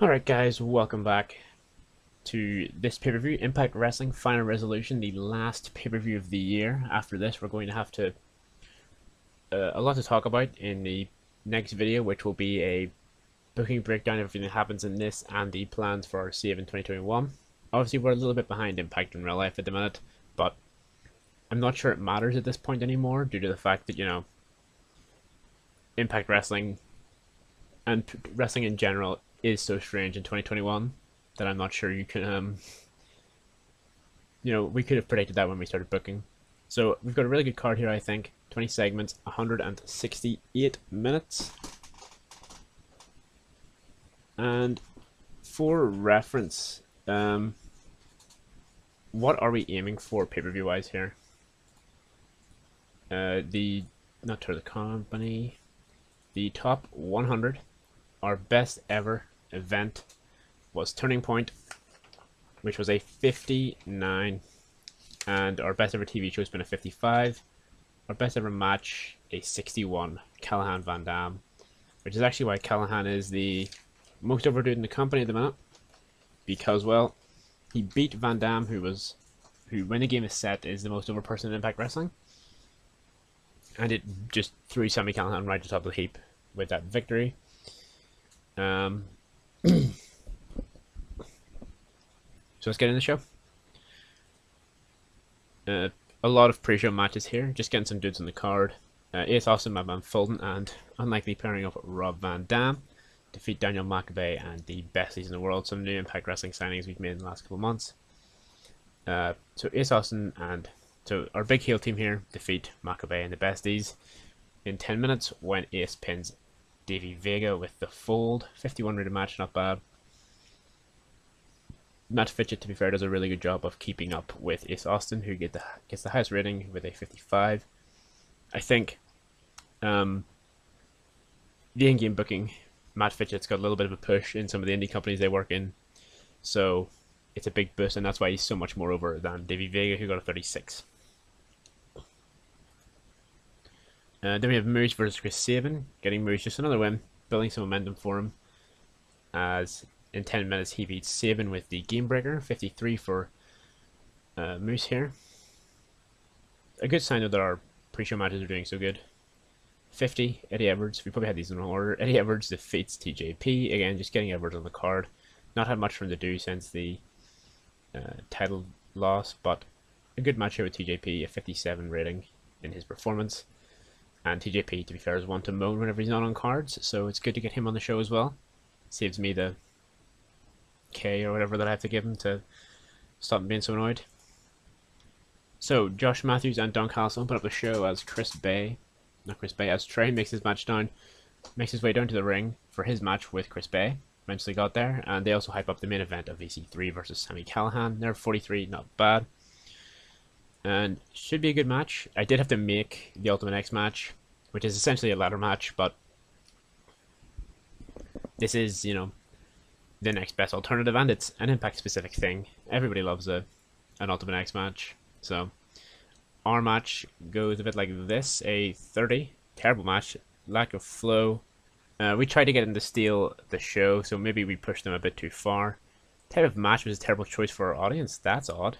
Alright guys, welcome back to this pay-per-view, Impact Wrestling Final Resolution, the last pay-per-view of the year. After this, we're going to have a lot to talk about in the next video, which will be a booking breakdown of everything that happens in this and the plans for our save in 2021. Obviously, we're a little bit behind Impact in real life at the minute, but I'm not sure it matters at this point anymore due to the fact that, Impact Wrestling and wrestling in general is so strange in 2021 that I'm not sure you can, we could have predicted that when we started booking. So we've got a really good card here, I think. 20 segments, 168 minutes. And for reference, what are we aiming for pay-per-view wise here? Not to the company, the top 100, our best ever event was Turning Point, which was a 59, and our best ever TV show has been a 55. Our best ever match, a 61, Callihan Van Dam, which is actually why Callihan is the most over dude in the company at the minute, because, well, he beat Van Dam, who when the game is set is the most over person in Impact Wrestling, and it just threw Sami Callihan right to the top of the heap with that victory. So let's get in the show. A lot of pre-show matches here, just getting some dudes on the card. Heath, Madman Van Fulton, and unlikely pairing up Rob Van Dam. Defeat Daniel Maccabee and the besties in the world. Some new Impact Wrestling signings we've made in the last couple of months. So Ace Austin and so our big heel team here defeat Maccabee and the besties in 10 minutes when Ace pins Davey Vega with the fold. 51 rated match, not bad. Matt Fitchett, to be fair, does a really good job of keeping up with Ace Austin, who gets the highest rating with a 55. I think the in-game booking, Matt Fitchett's got a little bit of a push in some of the indie companies they work in, so it's a big boost, and that's why he's so much more over than Davey Vega, who got a 36. Then we have Moose versus Chris Sabin, getting Moose just another win, building some momentum for him, as in 10 minutes he beats Sabin with the Game Breaker. 53 for Moose here. A good sign that our pre-show matches are doing so good. 50, Eddie Edwards, we probably had these in order. Eddie Edwards defeats TJP, again just getting Edwards on the card. Not had much for him to do since the title loss, but a good match here with TJP, a 57 rating in his performance. And TJP, to be fair, is one to moan whenever he's not on cards, so it's good to get him on the show as well. Saves me the K or whatever that I have to give him to stop him being so annoyed. So Josh Matthews and Don Callis open up the show as as Trey makes his way down to the ring for his match with Chris Bay. Eventually got there, and they also hype up the main event of EC3 versus Sami Callihan. They're 43, not bad. And should be a good match. I did have to make the Ultimate X match, which is essentially a ladder match, but this is, the next best alternative, and it's an Impact specific thing. Everybody loves an Ultimate X match. So our match goes a bit like this, a 30. Terrible match, lack of flow. We tried to get them to steal the show, so maybe we pushed them a bit too far. Type of match was a terrible choice for our audience. That's odd.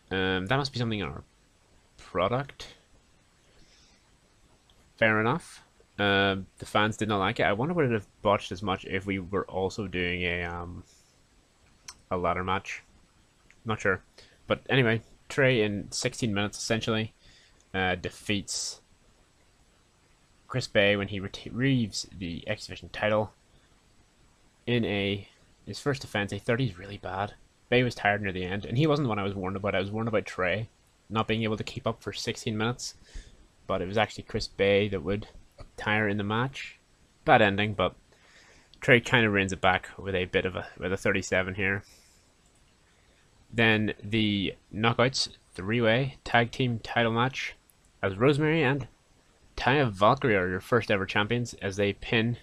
That must be something in our product. Fair enough. The fans did not like it. I wonder would it have botched as much if we were also doing a ladder match. Not sure. But anyway, Trey in 16 minutes essentially defeats Chris Bay when he retrieves the X Division title in his first defense. A 30 is really bad. Bay was tired near the end, and he wasn't the one I was warned about. I was warned about Trey not being able to keep up for 16 minutes, but it was actually Chris Bay that would tire in the match. Bad ending, but Trey kind of reins it back with a 37 here. Then the Knockouts 3-way tag team title match as Rosemary and Taya Valkyrie are your first ever champions as they pin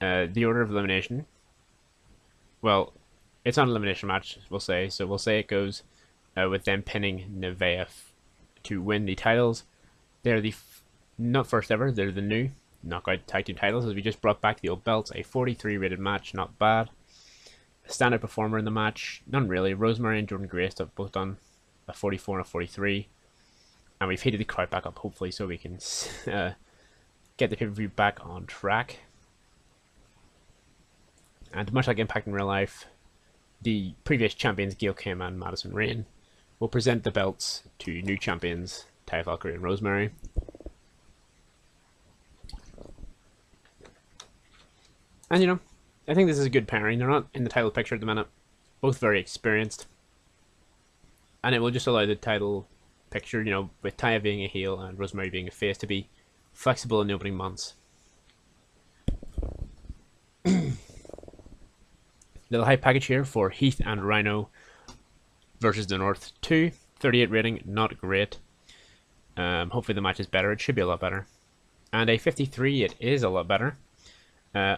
the order of elimination. Well, it's not an elimination match, we'll say. So we'll say it goes with them pinning Nevaeh to win the titles. They're the not first ever, they're the new knockout tag team titles, as we just brought back the old belts. A 43 rated match, not bad. A standout performer in the match, none really. Rosemary and Jordan Grace have both done a 44 and a 43. And we've heated the crowd back up, hopefully, so we can get the pay-per-view back on track. And much like Impact in real life, the previous champions, Gail Kim and Madison Rayne, will present the belts to new champions, Taya Valkyrie and Rosemary. And, you know, I think this is a good pairing. They're not in the title picture at the minute. Both very experienced. And it will just allow the title picture, you know, with Taya being a heel and Rosemary being a face, to be flexible in the opening months. Little high package here for Heath and Rhino versus the North 2. 38 rating, not great. Hopefully the match is better. It should be a lot better. And a 53, it is a lot better.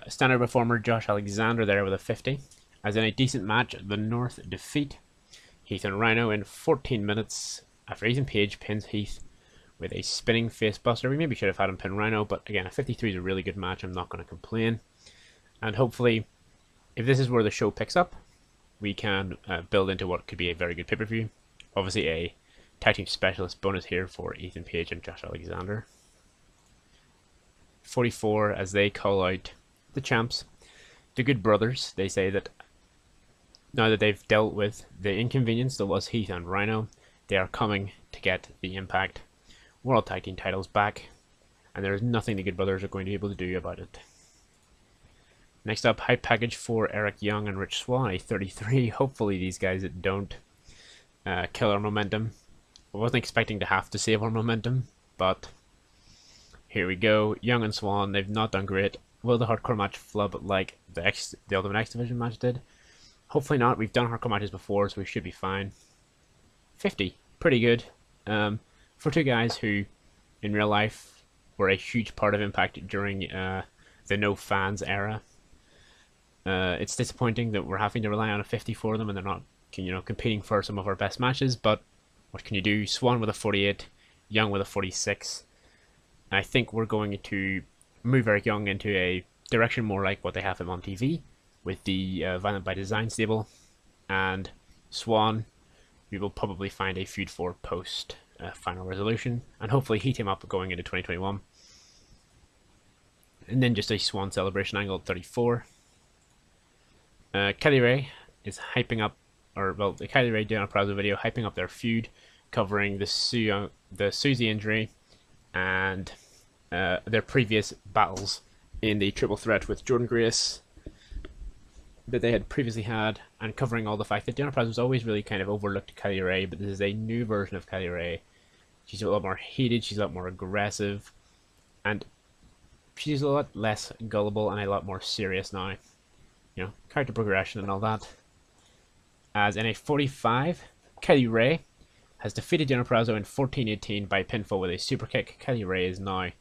Standard performer Josh Alexander there with a 50. As in a decent match, the North defeat Heath and Rhino in 14 minutes after Ethan Page pins Heath with a spinning face buster. We maybe should have had him pin Rhino, but again, a 53 is a really good match. I'm not going to complain. And hopefully, if this is where the show picks up, we can build into what could be a very good pay-per-view. Obviously, a tag team specialist bonus here for Ethan Page and Josh Alexander. 44 as they call out the champs, the Good Brothers. They say that now that they've dealt with the inconvenience that was Heath and Rhino, they are coming to get the Impact World Tag Team titles back, and there is nothing the Good Brothers are going to be able to do about it. Next up, hype package for Eric Young and Rich Swann, a 33. Hopefully these guys don't kill our momentum. I wasn't expecting to have to save our momentum, but here we go. Young and Swann, they've not done great. Will the hardcore match flub like the Ultimate X Division match did? Hopefully not. We've done hardcore matches before, so we should be fine. 50, pretty good. For two guys who, in real life, were a huge part of Impact during the no fans era. It's disappointing that we're having to rely on a 50 for them, and they're not, you know, competing for some of our best matches. But what can you do? Swann with a 48, Young with a 46. I think we're going to move Eric Young into a direction more like what they have him on TV, with the Violent by Design stable, and Swann, we will probably find a feud for post Final Resolution, and hopefully heat him up going into 2021. And then just a Swann celebration angle at 34. Kylie Ray is hyping up, or well, the Kylie Ray Deonna Purrazzo video hyping up their feud, covering the Susie injury and their previous battles in the triple threat with Jordan Grace that they had previously had, and covering all the fact that Deonna Purrazzo was always really kind of overlooked Kylie Ray, but this is a new version of Kylie Ray. She's a lot more heated, she's a lot more aggressive, and she's a lot less gullible and a lot more serious now. You know, character progression and all that. As in a 45, Kylie Ray has defeated Deonna Purrazzo in 14-18 by pinfall with a super kick. Kylie Ray is now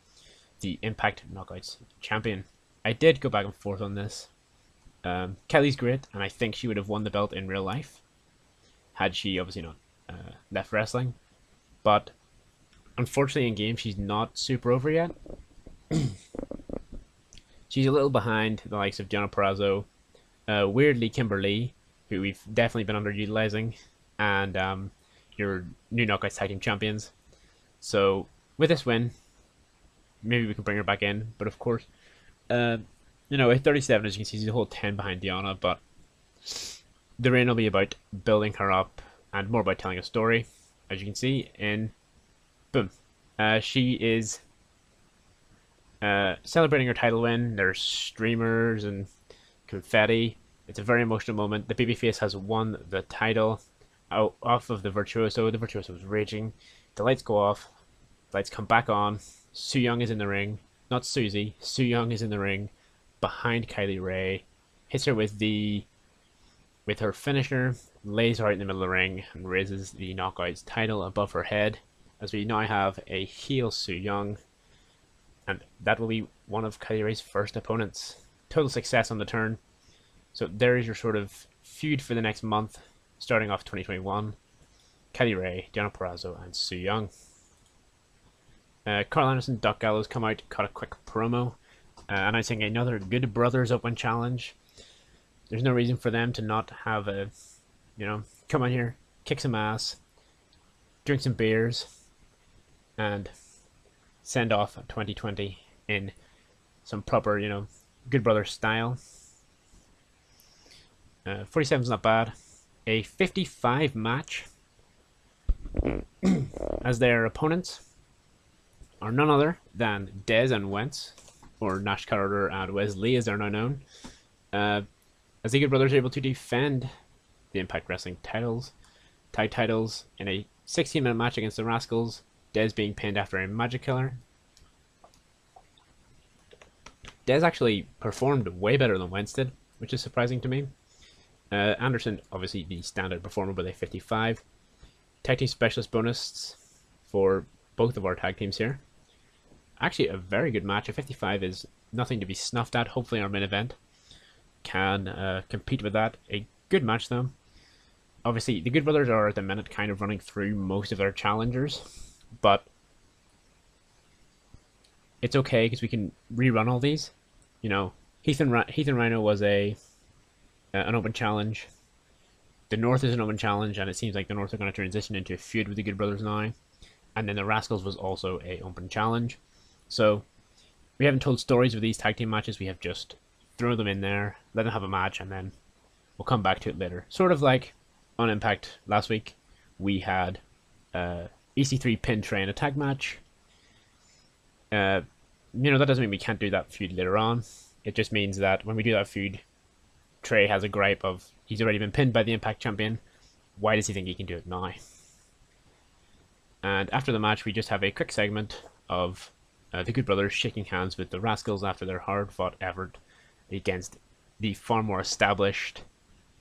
the Impact Knockouts champion. I did go back and forth on this. Kylie's great, and I think she would have won the belt in real life had she obviously not left wrestling. But unfortunately in game, she's not super over yet. She's a little behind the likes of Deonna Purrazzo, weirdly Kimberly, who we've definitely been underutilizing, and your new Knockouts Tag Team champions. So with this win, maybe we can bring her back in. But of course, you know, at 37, as you can see, she's a whole 10 behind Deonna, but the reign will be about building her up and more about telling a story. As you can see, in boom, she is celebrating her title win. There's streamers and confetti. It's a very emotional moment. The babyface has won the title off of the Virtuoso. The Virtuoso is raging. The lights go off. The lights come back on. Su Yung is in the ring. Not Susie. Su Yung is in the ring behind Kylie Ray. Hits her with her finisher. Lays her out in the middle of the ring and raises the Knockouts title above her head. As we now have a heel Su Yung. And that will be one of Kylie Ray's first opponents. Total success on the turn. So there is your sort of feud for the next month, starting off 2021. Kylie Ray, Deonna Purrazzo, and Su Yung. Carl Anderson, Doc Gallows come out, cut a quick promo, announcing another Good Brothers Open Challenge. There's no reason for them to not have a, come on here, kick some ass, drink some beers, and send off 2020 in some proper, Good Brothers style. 47's not bad. A 55 match, as their opponents are none other than Dez and Wentz, or Nash Carter and Wesley as they're now known. As the Good Brothers are able to defend the Impact Wrestling tag titles in a 16-minute match against the Rascals, Dez being pinned after a Magic Killer. Dez actually performed way better than Wentz did, which is surprising to me. Anderson, obviously the standard performer with a 55. Tag team specialist bonus for both of our tag teams here. Actually, a very good match. A 55 is nothing to be snuffed at. Hopefully our main event can compete with that. A good match though. Obviously, the Good Brothers are at the minute kind of running through most of their challengers, but it's okay because we can rerun all these. Heath and Rhino was an open challenge. The North is an open challenge, and it seems like the North are going to transition into a feud with the Good Brothers now. And then the Rascals was also a open challenge. So we haven't told stories with these tag team matches. We have just thrown them in there, let them have a match, and then we'll come back to it later. Sort of like on Impact last week, we had EC3 pin Trey in a tag match. That doesn't mean we can't do that feud later on. It just means that when we do that feud, Trey has a gripe of he's already been pinned by the Impact champion. Why does he think he can do it now? And after the match, we just have a quick segment of the Good Brothers shaking hands with the Rascals after their hard-fought effort against the far more established,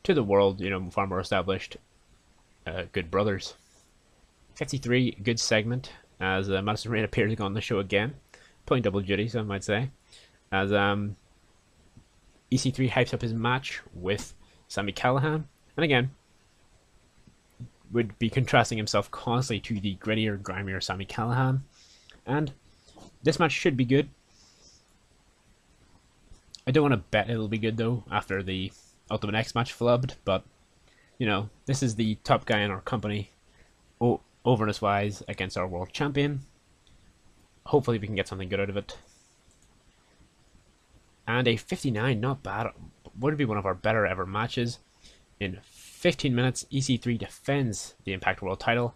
to the world, far more established Good Brothers. 53, good segment, as Madison Rayne appears on the show again, playing double duty, some might say, as EC3 hypes up his match with Sami Callihan, and again, would be contrasting himself constantly to the grittier, grimier Sami Callihan, and this match should be good. I don't want to bet it'll be good though after the Ultimate X match flubbed, but this is the top guy in our company, overness wise, against our world champion. Hopefully we can get something good out of it. And a 59, not bad. Would be one of our better ever matches. In 15 minutes, EC3 defends the Impact World title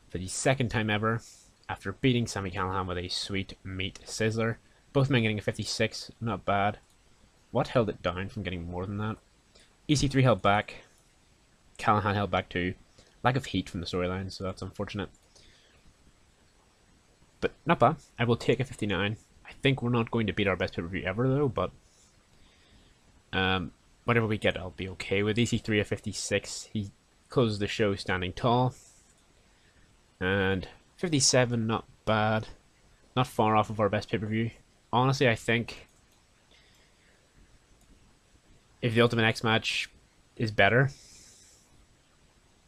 for the second time ever after beating Sami Callihan with a sweet meat sizzler. Both men getting a 56, not bad. What held it down from getting more than that? EC3 held back. Callihan held back too. Lack of heat from the storyline, so that's unfortunate. But not bad. I will take a 59. I think we're not going to beat our best pay-per-view ever though, but whatever we get, I'll be okay with. EC3 at 56. He closes the show standing tall. And 57, not bad. Not far off of our best pay-per-view. Honestly, I think if the Ultimate X match is better,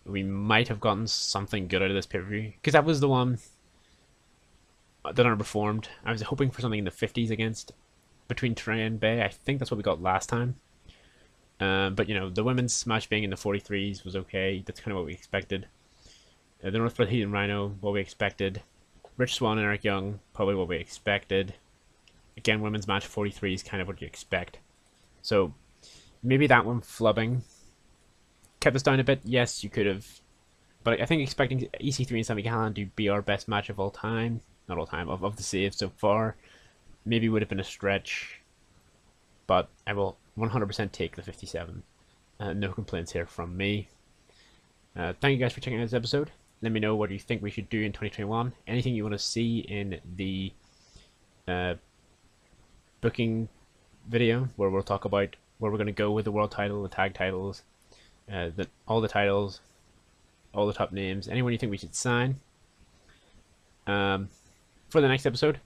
we might have gotten something good out of this pay-per-view. Because that was the one that underperformed. I was hoping for something in the 50s between Trey and Bay. I think that's what we got last time. But the women's match being in the 43s was okay. That's kind of what we expected. The North Heath and Rhino, what we expected. Rich Swann and Eric Young, probably what we expected. Again, women's match 43 is kind of what you expect. So maybe that one flubbing kept us down a bit. Yes, you could have. But I think expecting EC3 and Sami Callihan to be our best match of all time, not all time, of the saves so far, maybe would have been a stretch. But I will 100% take the 57. No complaints here from me. Thank you guys for checking out this episode. Let me know what you think we should do in 2021. Anything you want to see in the booking video where we'll talk about where we're going to go with the world title, the tag titles, all the titles, all the top names. Anyone you think we should sign. For the next episode,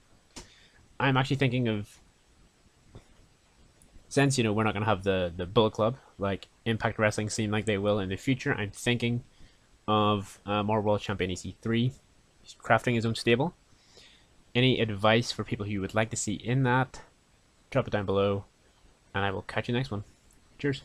I'm actually thinking of, since we're not going to have the Bullet Club like Impact Wrestling seem like they will in the future, I'm thinking of more World Champion EC3. He's crafting his own stable. Any advice for people who you would like to see in that, drop it down below, and I will catch you next one. Cheers.